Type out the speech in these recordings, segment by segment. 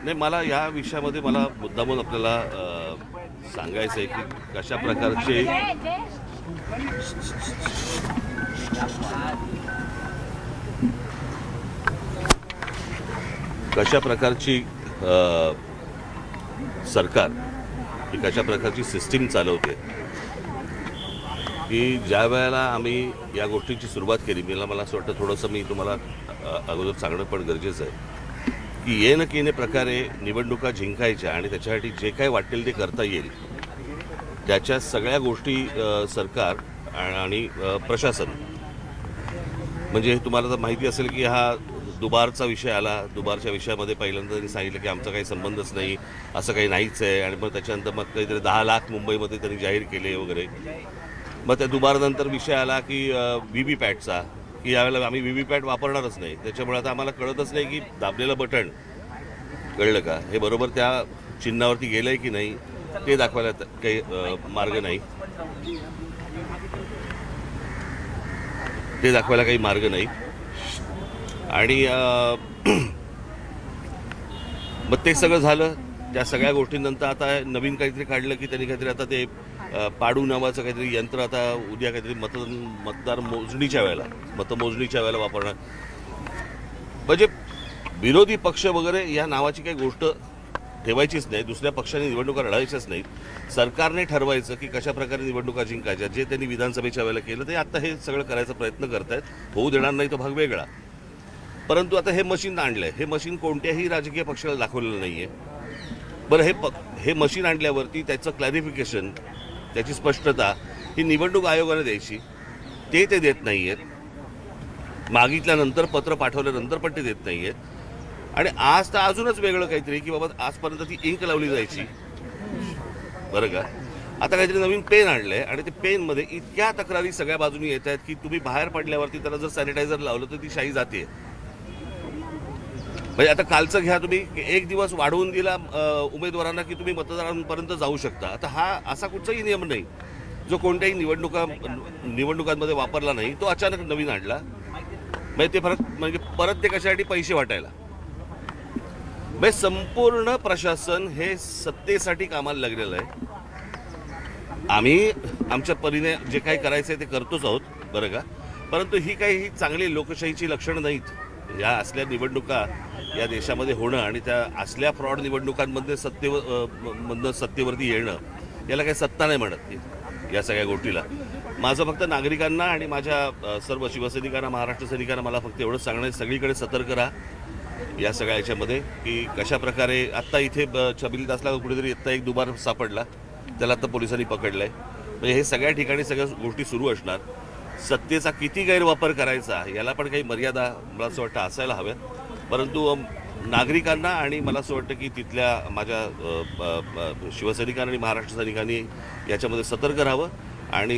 नाही, मला या विषयामध्ये मला मुद्दामून आपल्याला सांगायचं आहे की कशा प्रकारची सरकार ही कशा प्रकारची सिस्टीम चालवते की ज्या वेळेला आम्ही या गोष्टींची सुरुवात केली, मला असं वाटतं थोडंसं मी तुम्हाला अगोदर सांगणं पण गरजेचं आहे की येन प्रकारे निवडणुका जिंकायच्या आणि त्याच्यासाठी जे काही वाटेल ते करता येईल त्याच्या सगळ्या गोष्टी सरकार आणि प्रशासन, म्हणजे तुम्हाला तर माहिती असेल की हा दुबारचा विषय आला. दुबारच्या विषयामध्ये पहिल्यांदा त्यांनी सांगितलं की आमचा काही संबंधच नाही, असं काही नाहीच आहे. आणि मग त्याच्यानंतर मग काहीतरी 10 लाख मुंबईमध्ये त्यांनी जाहीर केले वगैरे. मग त्या दुबारनंतर विषय आला की व्हीव्हीपॅटचा, की यावेळेला आम्ही व्हीव्हीपॅट वापरणारच नाही. त्याच्यामुळे आता आम्हाला कळतच नाही की दाबलेलं बटन कळलं का हे बरोबर त्या चिन्हावरती गेलं आहे की नाही ते दाखवायला काही मार्ग नाही. ते दाखवायला काही मार्ग नाही. आणि मग ते सगळं झालं. त्या सगळ्या गोष्टींनंतर आता नवीन काहीतरी काढलं की त्यांनी काहीतरी आता ते पाडू नावाचं काहीतरी यंत्र आता उद्या काहीतरी मतदार मोजणीच्या वेळेला वापरणार. म्हणजे विरोधी पक्ष वगैरे या नावाची काही गोष्ट ठेवायचीच नाही. दुसऱ्या पक्षाने निवडणुका लढायच्याच नाहीत. सरकारने ठरवायचं की कशा प्रकारे निवडणुका जिंकायच्या. जे त्यांनी विधानसभेच्या वेळेला केलं ते आता हे सगळं करायचा प्रयत्न करतायत. होऊ देणार नाही तो भाग वेगळा. परंतु आता हे मशीन आणलंय. हे मशीन कोणत्याही राजकीय पक्षाला दाखवलेलं नाहीये. बरं, हे मशीन आणल्यावरती त्याचं क्लॅरिफिकेशन, त्याची स्पष्टता ही निवडणूक आयोगाने द्यायची. ते देत नाही आहेत. मागितल्यानंतर, पत्र पाठवल्यानंतर पण ते देत नाही आहेत. आणि आज तर अजूनच वेगळं काहीतरी की बाबा आजपर्यंत ती इंक लावली जायची, बरं का. आता काहीतरी नवीन पेन आणलंय आणि ते पेनमध्ये इतक्या तक्रारी सगळ्या बाजूनी येत आहेत की तुम्ही बाहेर पडल्यावरती त्याला जर सॅनिटायझर लावलं तर ती शाई जाते. म्हणजे आता कालचं घ्या तुम्ही, एक दिवस वाढवून दिला उमेदवारांना की तुम्ही मतदारांपर्यंत जाऊ शकता. आता हा असा कुठचाही नियम नाही जो कोणत्याही निवडणुकांमध्ये वापरला नाही. तो अचानक नवीन आणला. म्हणजे ते परत ते कशासाठी पैसे वाटायला. म्हणजे संपूर्ण प्रशासन हे सत्तेसाठी कामाला लागलेलं आहे. आम्ही आमच्या परीने जे काही करायचं आहे ते करतोच आहोत, बरं का. परंतु ही चांगली लोकशाहीची लक्षणं नाहीत. या असल्या निवडणुका या देशामध्ये होणं आणि त्या असल्या फ्रॉड निवडणुकांमध्ये सत्तेवरती येणं, याला काही सत्ता नाही म्हणत या सगळ्या गोष्टीला. माझं फक्त नागरिकांना आणि माझ्या सर्व शिवसैनिकांना, महाराष्ट्र सैनिकांना मला फक्त एवढंच सांगणं आहे, सगळीकडे सतर्क राहा या सगळ्या याच्यामध्ये. की कशा प्रकारे आत्ता इथे छबिली दासला कुठेतरी आत्ता एक दुबार सापडला, त्याला आता पोलिसांनी पकडलं आहे. म्हणजे हे सगळ्या ठिकाणी सगळ्या गोष्टी सुरू असणार. सत्तेचा किती गैरवापर करायचा याला पण काही मर्यादा मला असं वाटतं असायला हव्या. परंतु नागरिकांना आणि मला असं वाटतं की तिथल्या माझ्या शिवसैनिकांनी आणि महाराष्ट्र सैनिकांनी याच्यामध्ये सतर्क राहावं. आणि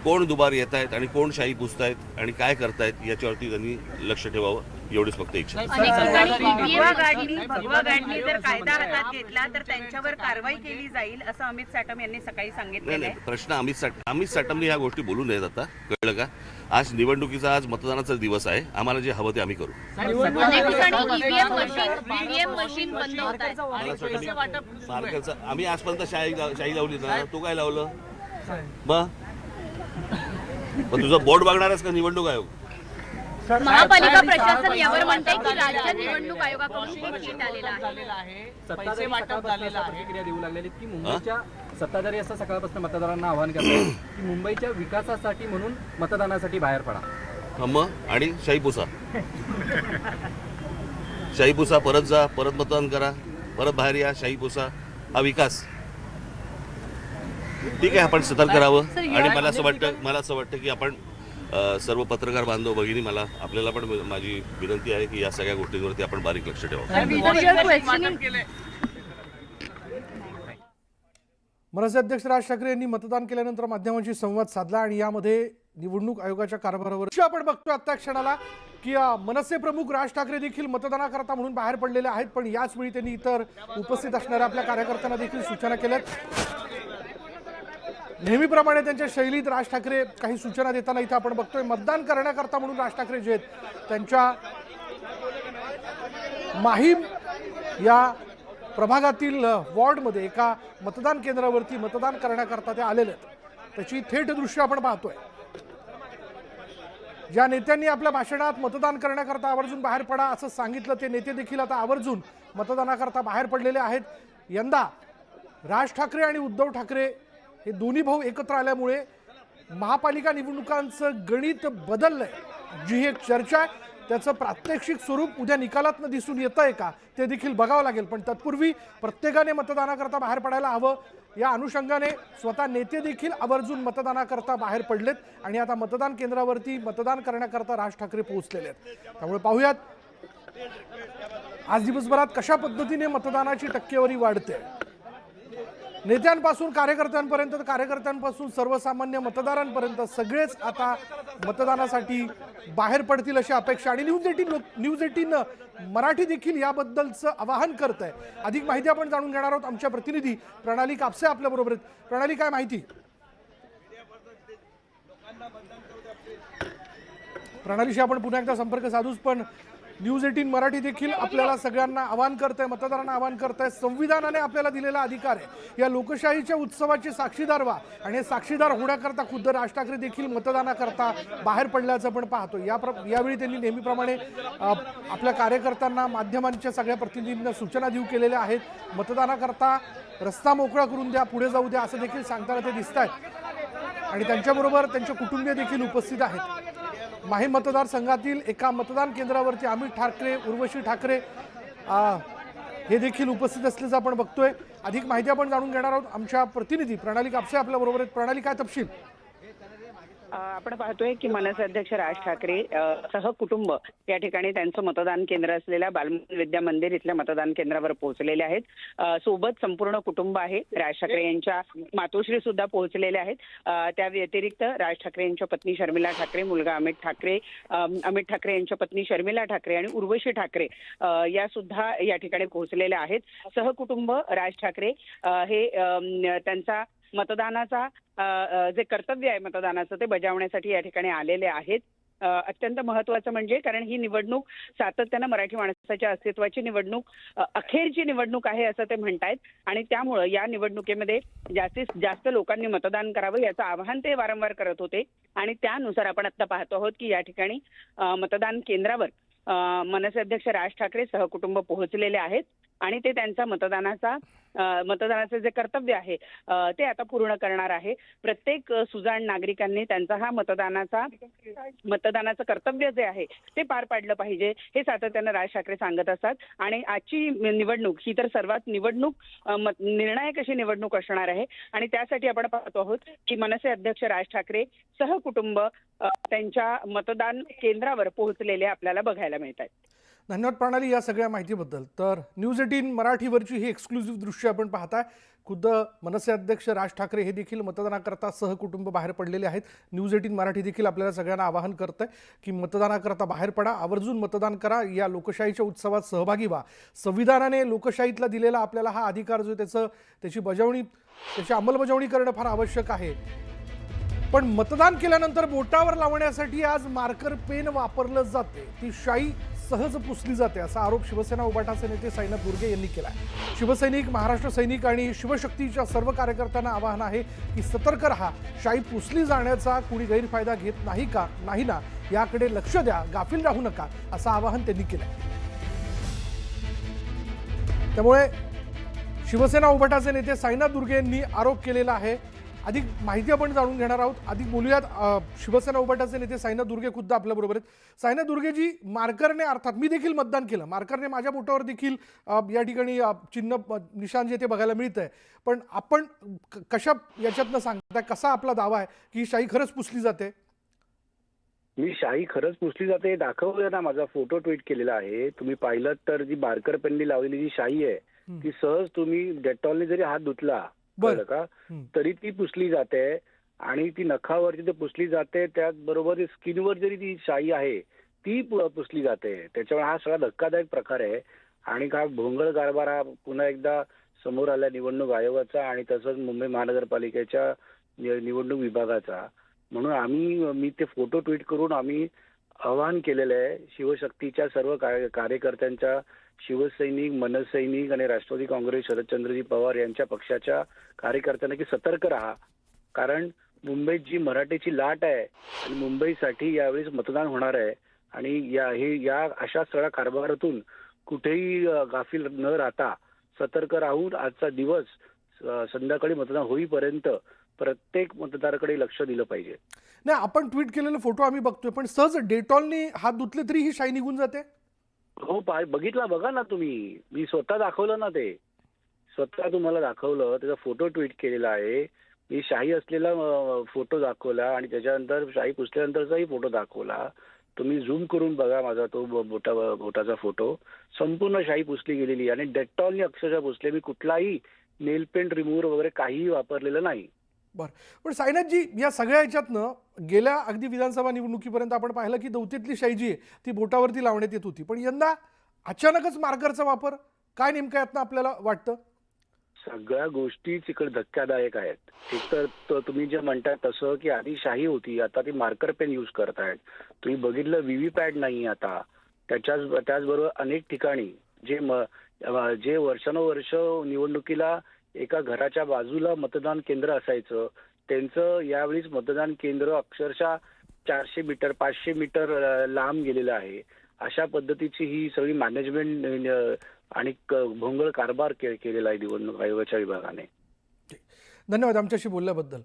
कोण दुबार येत आहेत आणि कोण शाही पुसतायत आणि काय करतायत याच्यावरती त्यांनी लक्ष ठेवावं, एवढीच फक्त इच्छा. भगवा गाडनी जर कायदा हातात घेतला तर त्यांच्यावर कारवाई केली जाईल असं अमित साटम यांनी सकाळी सांगितलं. नाही, प्रश्न अमित साटमने ह्या गोष्टी बोलू नयेत आता, कळलं का. आज निवडणुकीचा, आज मतदानाचा दिवस आहे. आम्हाला जे हवं ते आम्ही करू. आम्ही आजपर्यंत शाही लावली ना, तू काय लावलं मग तुझं बोर्ड बघणारच का निवडणूक आयोग. महापालिका प्रशासन यावर म्हणते की राज्य निवडणूक आयोगाकडून पैसे वाटप झालेलं आहे. प्रतिक्रिया देऊ लागलेली की मुंबईच्या सत्ताधारी असं सकाळपासून मतदारांना आवाहन करतात की मुंबईच्या विकासासाठी म्हणून मतदानासाठी बाहेर पडा. मग आणि शाही पुसा, परत जा, परत मतदान करा, परत बाहेर या, शाही पुसा. हा विकास. ठीक आहे, आपण सतर्क राहावं. आणि मला असं वाटतं की आपण सर्व पत्रकार बांधव भगिनी, आपल्याला पण माझी विनंती आहे की या सगळ्या गोष्टींवरती आपण बारीक लक्ष ठेवावं. मनसे अध्यक्ष राज ठाकरे यांनी मतदान केल्यानंतर माध्यमांशी संवाद साधला आणि यामध्ये निवडणूक आयोगाच्या कारभारावर आपण बघतो आता क्षणाला की मनसे प्रमुख राज ठाकरे देखील मतदानाकरता म्हणून बाहेर पडलेले आहेत. पण याच वेळी त्यांनी इतर उपस्थित असणाऱ्या आपल्या कार्यकर्त्यांना देखील सूचना केल्यात. नेहमीप्रमाणे त्यांच्या शैलीत राज ठाकरे काही सूचना देताना इथं आपण बघतोय. मतदान करण्याकरता म्हणून राज ठाकरे जे आहेत त्यांच्या माहीम या प्रभागातील वॉर्डमध्ये एका मतदान केंद्रावरती मतदान करण्याकरता ते आलेले आहेत. त्याची थेट दृश्य आपण पाहतोय. ज्या नेत्यांनी आपल्या भाषणात मतदान करण्याकरता आवर्जून बाहेर पडा असं सांगितलं, ते नेते देखील आता आवर्जून मतदानाकरता बाहेर पडलेले आहेत. यंदा राज ठाकरे आणि उद्धव ठाकरे हे दोन्ही भाऊ एकत्र आल्यामुळे महापालिका निवडणुकांचं गणित बदललंय. जी एक चर्चा आहे त्याचं प्रात्यक्षिक स्वरूप उद्या निकालातनं दिसून येतंय का ते देखील बघावं लागेल. पण तत्पूर्वी प्रत्येकाने मतदानाकरता बाहेर पडायला हवं. या अनुषंगाने स्वतः नेते देखील आवर्जून मतदानाकरता बाहेर पडलेत आणि आता मतदान केंद्रावरती मतदान करण्याकरता राज ठाकरे पोहोचलेले आहेत. त्यामुळे पाहूयात आज दिवसभरात कशा पद्धतीने मतदानाची टक्केवारी वाढते. नेत्यांपासून कार्यकर्त्यांपर्यंत, कार्यकर्त्यांपासून सर्वसामान्य मतदारांपर्यंत सगळेच आता मतदानासाठी बाहेर पडतील अशी अपेक्षा. आणि न्यूज 18 मराठी देखील याबद्दलचं आवाहन करत आहे. अधिक माहिती आपण जाणून घेणार आहोत. आमच्या प्रतिनिधी प्रणाली कापसे आपल्या बरोबर आहेत. प्रणाली, काय माहिती? प्रणालीशी आपण पुन्हा एकदा संपर्क साधूच, पण न्यूज 18 मराठी देखील आपल्याला सगळ्यांना आवाहन करत आहे, मतदारांना आवाहन करत आहे. संविधानाने आपल्याला दिलेला अधिकार आहे. या लोकशाहीच्या उत्सवाचे साक्षीदार व्हा आणि साक्षीदार होण्याकरता खुद्द राज ठाकरे देखील मतदानाकरता बाहेर पडल्याचं आपण पाहतो. यावेळी त्यांनी नेहमीप्रमाणे आपल्या कार्यकर्त्यांना, माध्यमांच्या सगळ्या प्रतिनिधींना सूचना देऊ केलेल्या आहेत. मतदानाकरता रस्ता मोकळा करून द्या, पुढे जाऊ द्या असं देखील सांगताना ते दिसत आहेत. आणि त्यांच्याबरोबर त्यांचे कुटुंबीय देखील उपस्थित आहेत. माही मतदारसंघातील एका मतदान केंद्रावरती अमित ठाकरे, उर्वशी ठाकरे हे देखील उपस्थित असल्याचं आपण बघतोय. अधिक माहिती आपण जाणून घेणार आहोत. आमच्या प्रतिनिधी प्रणाली कापसे आपल्या बरोबर आहेत. प्रणाली, काय तपशील? आपण पाहतोय की मनसे अध्यक्ष राज ठाकरे सहकुटुंब या ठिकाणी त्यांचं मतदान केंद्र असलेल्या बालमन विद्या मंदिर इथल्या मतदान केंद्रावर पोहोचलेले आहेत. सोबत संपूर्ण कुटुंब आहे. राज ठाकरे यांच्या मातोश्री सुद्धा पोहोचलेले आहेत. त्या व्यतिरिक्त राज ठाकरे यांच्या पत्नी शर्मिला ठाकरे, मुलगा अमित ठाकरे यांच्या पत्नी शर्मिला ठाकरे आणि उर्वशी ठाकरे या सुद्धा या ठिकाणी पोहोचलेल्या आहेत. सहकुटुंब राज ठाकरे हे त्यांचा मतदानाचा जे कर्तव्य आहे मतदानाचं ते बजावण्यासाठी या ठिकाणी आलेले आहेत. अत्यंत महत्वाचं म्हणजे कारण ही निवडणूक सातत्यानं मराठी माणसाच्या अस्तित्वाची निवडणूक, अखेरची निवडणूक आहे असं ते म्हणतायत. आणि त्यामुळं या निवडणुकीमध्ये जास्तीत जास्त लोकांनी मतदान करावं याचं आवाहन ते वारंवार करत होते. आणि त्यानुसार आपण आता पाहतो आहोत की या ठिकाणी मतदान केंद्रावर मनसे अध्यक्ष राज ठाकरे सहकुटुंब पोहोचलेले आहेत आणि ते त्यांचा मतदानाचं जे कर्तव्य आहे ते आता पूर्ण करणार आहे. प्रत्येक सुजाण नागरिकांनी त्यांचा हा मतदानाचं कर्तव्य जे आहे ते पार पाडलं पाहिजे हे सातत्यानं राज ठाकरे सांगत असतात. आणि आजची निवडणूक ही तर सर्वात निर्णायक अशी निवडणूक असणार आहे. आणि त्यासाठी आपण पाहतो आहोत की मनसे अध्यक्ष राज ठाकरे सहकुटुंब त्यांच्या मतदान केंद्रावर पोहोचलेले आपल्याला बघायला मिळत आहेत. धन्यवाद प्रणाली या सगळ्या माहितीबद्दल. तर न्यूज 18 मराठीवरची ही एक्सक्लुझिव्ह दृश्य आपण पाहताय. खुद्द मनसे अध्यक्ष राज ठाकरे हे देखील मतदानाकरता सहकुटुंब बाहेर पडलेले आहेत. न्यूज 18 मराठी देखील आपल्याला सगळ्यांना आवाहन करत आहे की मतदानाकरता बाहेर पडा, आवर्जून मतदान करा, या लोकशाहीच्या उत्सवात सहभागी व्हा. संविधानाने लोकशाहीतला दिलेला आपल्याला हा अधिकार जो त्याची अंमलबजावणी करणं फार आवश्यक आहे. पण मतदान केल्यानंतर बोटावर लावण्यासाठी आज मार्कर पेन वापरलं जाते, ती शाई सहज पुसली जाते असा आरोप शिवसेना उबाटाचे नेते साईनाथ दुर्गे यांनी केला आहे. शिवसैनिक, महाराष्ट्र सैनिक आणि शिवशक्तीच्या सर्व कार्यकर्त्यांना आवाहन आहे की सतर्क रहा, शाई पुसली जाण्याचा कुणी गैरफायदा घेत नाही ना याकडे लक्ष द्या, गाफील राहू नका असं आवाहन त्यांनी केलं. त्यामुळे शिवसेना उबाटाचे नेते साईनाथ दुर्गे यांनी आरोप केलेला आहे. अधिक माहिती आपण जाणून घेणार आहोत. अधिक बोलूयात. शिवसेना उबाटाचे नेते साईनाथ दुर्गे खुद्द आपल्या बरोबर आहेत. साईनाथ दुर्गेजी, मार्करने, अर्थात मी देखील मतदान केलं, मार्करने माझ्या बोटावर देखील या ठिकाणी चिन्ह निशाण जे ते बघायला मिळतंय. पण आपण कशा याच्यातनं सांगताय, कसा आपला दावा आहे की शाई खरंच पुसली जाते? मी शाई खरंच पुसली जाते दाखवलं ना, माझा फोटो ट्विट केलेला आहे. तुम्ही पाहिलं तर जी मार्कर पेननी लावलेली जी शाई आहे ती सहज तुम्ही डेटॉलने जरी हात धुतला बरं का तरी ती पुसली जाते. आणि ती नखावरची तर पुसली जाते, त्याचबरोबर स्किनवर जरी ती शाई आहे ती पुसली जाते. त्याच्यामुळे हा सगळा धक्कादायक प्रकार आहे. आणि हा भोंगळ कारभार हा पुन्हा एकदा समोर आला निवडणूक आयोगाचा आणि तसंच मुंबई महानगरपालिकेच्या निवडणूक विभागाचा. म्हणून मी ते फोटो ट्विट करून आम्ही आवाहन केलेलं आहे शिवशक्तीच्या सर्व कार्यकर्त्यांच्या शिवसैनिक, मनसैनिक आणि राष्ट्रवादी काँग्रेस शरदचंद्रजी पवार यांच्या पक्षाच्या कार्यकर्त्यांना की सतर्क राहा. कारण मुंबईत जी मराठीची लाट आहे आणि मुंबईसाठी यावेळेस मतदान होणार आहे आणि या अशा सगळ्या कारभारातून कुठेही गाफील न राहता सतर्क राहून आजचा दिवस संध्याकाळी मतदान होईपर्यंत प्रत्येक मतदाराकडे लक्ष दिलं पाहिजे. नाही, आपण ट्विट केलेले फोटो आम्ही बघतोय, पण सहज डेटॉलने हात धुतले तरी ही शाई निघून जाते. हो, बघा ना तुम्ही, मी स्वतः दाखवलं ना, ते स्वतः तुम्हाला दाखवलं, त्याचा फोटो ट्विट केलेला आहे. मी शाही असलेला फोटो दाखवला आणि त्याच्यानंतर शाही पुसल्यानंतरचाही फोटो दाखवला. तुम्ही झूम करून बघा माझा तो बोटाचा फोटो. संपूर्ण शाही पुसली गेलेली आणि डेटॉलने अक्षरशः पुसले. मी कुठलाही नेल पेंट रिमूव्हर वगैरे काहीही वापरलेलं नाही. बरं, पण साईनाथजी, या सगळ्या ह्याच्यातनं गेल्या अगदी विधानसभा निवडणुकीपर्यंत आपण पाहिलं की दौतीतली शाई जी आहे ती बोटावरती लावण्यात येत होती, पण यंदा अचानकच मार्करचा वापर. काय नेमकं यातनं आपल्याला वाटतं? सगळ्या गोष्टीच इकडे धक्कादायक आहेत. एक तर तुम्ही जे म्हणताय तसं की आधी शाही होती, आता ती मार्कर पेन यूज करतायत. तुम्ही बघितलं व्हीव्हीपॅट नाही आता. त्याचबरोबर अनेक ठिकाणी जे वर्षानुवर्ष निवडणुकीला एका घराच्या बाजूला मतदान केंद्र असायचं, त्यांचं यावेळीच मतदान केंद्र अक्षरशः 400 मीटर 500 मीटर लांब गेलेलं आहे. अशा पद्धतीची ही सगळी मॅनेजमेंट आणि भोंगळ कारभार केलेला आहे निवडणूक आयोगाच्या विभागाने. धन्यवाद आमच्याशी बोलल्याबद्दल.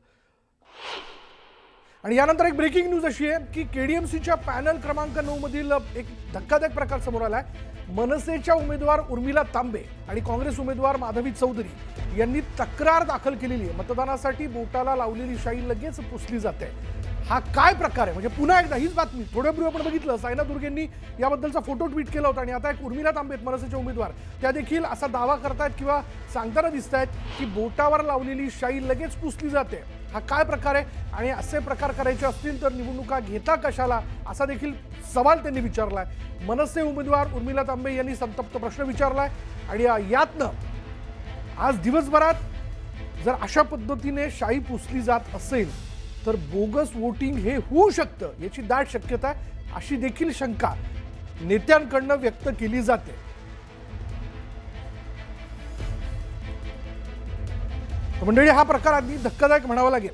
आणि यानंतर एक ब्रेकिंग न्यूज अशी आहे की केडीएमसीच्या पॅनल क्रमांक 9 मधील एक धक्कादायक प्रकार समोर आलाय. मनसेच्या उमेदवार उर्मिला तांबे आणि काँग्रेस उमेदवार माधवी चौधरी यांनी तक्रार दाखल केलेली आहे. मतदानासाठी बोटाला लावलेली शाई लगेच पुसली जाते. हा काय प्रकार आहे? म्हणजे पुन्हा एकदा हीच बातमी थोड्यापूर्वी आपण बघितलं, सायनाथ दुर्गेंनी याबद्दलचा फोटो ट्विट केला होता आणि आता एक उर्मिला तांबे मनसेचे उमेदवार त्या देखील असा दावा करतायत किंवा सांगताना दिसत आहेत की बोटावर लावलेली शाई लगेच पुसली जाते. हा काय प्रकार आहे? आणि असे प्रकार करायचे असतील तर निवडणुका घेता कशाला, असा देखील सवाल त्यांनी विचारलाय. मनसे उमेदवार उर्मिला तांबे यांनी संतप्त प्रश्न विचारलाय. आणि यातनं आज दिवसभरात जर अशा पद्धतीने शाई पुसली जात असेल तर बोगस वोटिंग हे होऊ शकतं याची दाट शक्यता आहे, अशी देखील शंका नेत्यांकडनं व्यक्त केली जाते. मंडळी, हा प्रकार आधी धक्कादायक म्हणावा लागेल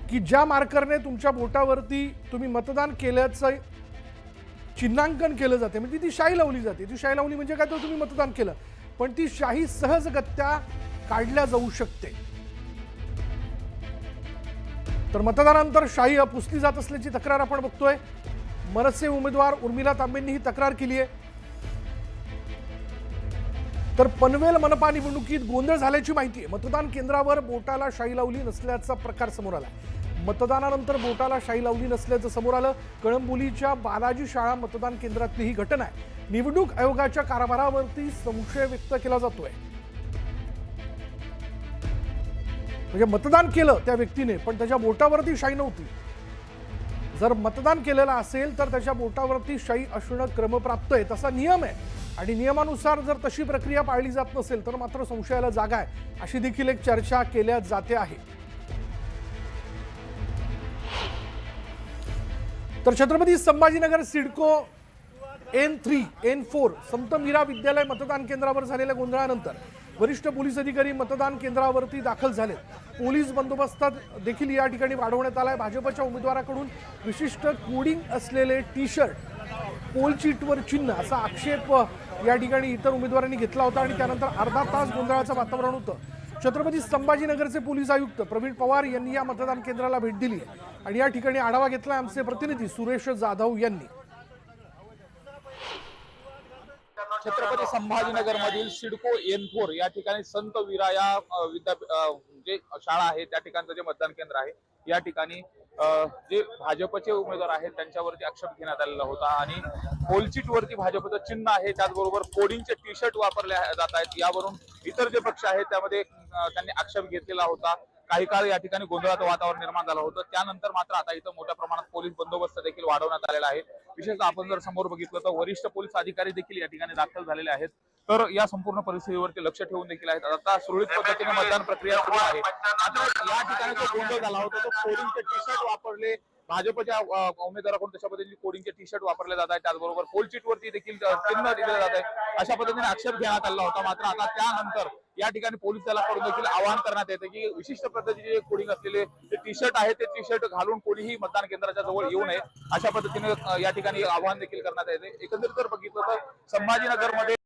की ज्या मार्करने तुमच्या बोटावरती तुम्ही मतदान केल्याचं चिन्हांकन केलं जाते, म्हणजे ती शाई लावली जाते. ती शाई लावली म्हणजे काय, तर तुम्ही मतदान केलं, पण ती शाई सहजगत्या काढल्या जाऊ शकते. तर मतदानानंतर शाई पुसली जात असल्याची तक्रार आपण बघतोय. मनसे उमेदवार उर्मिला तांबेंनी ही तक्रार केली आहे. तर पनवेल मनपा निवडणुकीत गोंधळ झाल्याची माहिती आहे. मतदान केंद्रावर बोटाला शाई लावली नसल्याचा प्रकार समोर आला. मतदानानंतर बोटाला शाई लावली नसल्याचं समोर आलं. कळंबोलीच्या बालाजी शाळा मतदान केंद्रातली ही घटना आहे. निवडणूक आयोगाच्या कारभारावरती संशय व्यक्त केला जातोय. म्हणजे मतदान केलं त्या व्यक्तीने, पण त्याच्या बोटावरती शाई नव्हती. जर मतदान केलेलं असेल तर त्याच्या बोटावरती शाई असणं क्रमप्राप्त आहे, तसा नियम आहे. आणि नियमानुसार जर तशी प्रक्रिया पाळली जात नसेल तर मात्र संशयाला जागा आहे, अशी देखील एक चर्चा केल्या जाते आहे. तर छत्रपती संभाजीनगर सिडको N3 N4 संत मीरा विद्यालय मतदान केंद्रावर झालेल्या गोंधळानंतर वरिष्ठ पोलीस अधिकारी मतदान केंद्रावरती दाखल झालेत. पोलीस बंदोबस्तात देखील या ठिकाणी वाढवण्यात आलाय. भाजपच्या उमेदवाराकडून विशिष्ट कोडिंग असलेले टी शर्ट, पोल चीटवर चिन्ह असा आक्षेप या ठिकाणी इतर उमेदवारांनी घेतला होता आणि त्यानंतर अर्धा तास गोंधळाचं वातावरण होतं. छत्रपती संभाजीनगरचे पोलीस आयुक्त प्रवीण पवार यांनी या मतदान केंद्राला भेट दिली आणि या ठिकाणी आढावा घेतला आमचे प्रतिनिधी सुरेश जाधव यांनी. छत्रपती संभाजीनगर मधील सिडको N4 या ठिकाणी संत वीरा या जे शाळा आहे त्या ठिकाणचं जे मतदान केंद्र आहे, या ठिकाणी जे भाजपचे उमेदवार आहेत त्यांच्यावरती आक्षेप घेण्यात आलेला होता आणि पोलचीट वरती भाजपचं चिन्ह आहे, त्याचबरोबर कोडिंगचे टी शर्ट वापरले जात आहेत. यावरून इतर जे पक्ष आहेत त्यामध्ये त्यांनी आक्षेप घेतलेला होता. काही काळ या ठिकाणी गोंधळाचं वातावरण निर्माण झालं होतं. त्यानंतर मात्र आता इथं मोठ्या प्रमाणात पोलीस बंदोबस्त देखील वाढवण्यात आलेला आहे. विशेषतः आपण जर समोर बघितलं तर वरिष्ठ पोलीस अधिकारी देखील या ठिकाणी दाखल झालेले आहेत. तर या संपूर्ण परिस्थितीवरती लक्ष ठेवून देखील आहेत. आता सुरळीत पद्धतीने मतदान प्रक्रिया सुरू आहे. या ठिकाणी जो गोंधळ झाला होता तो कोडिंगचे टी शर्ट वापरले भाजपच्या उमेदवाराकडून तशा पद्धतीने कोडिंगचे टी शर्ट वापरले जात आहे, त्याचबरोबर पोल चीट वरती देखील चिन्ह दिले जात आहे, अशा पद्धतीने आक्षेप घेण्यात आला होता. मात्र आता त्यानंतर या ठिकाणी पोलीस दलाकडून देखील आवाहन करण्यात येते की विशिष्ट पद्धतीचे कोडिंग असलेले जे टी शर्ट आहे ते टी शर्ट घालून कोणीही मतदान केंद्राच्या जवळ येऊ नये, अशा पद्धतीने या ठिकाणी आवाहन देखील करण्यात येते. एकंदरीत जर बघितलं तर संभाजीनगरमध्ये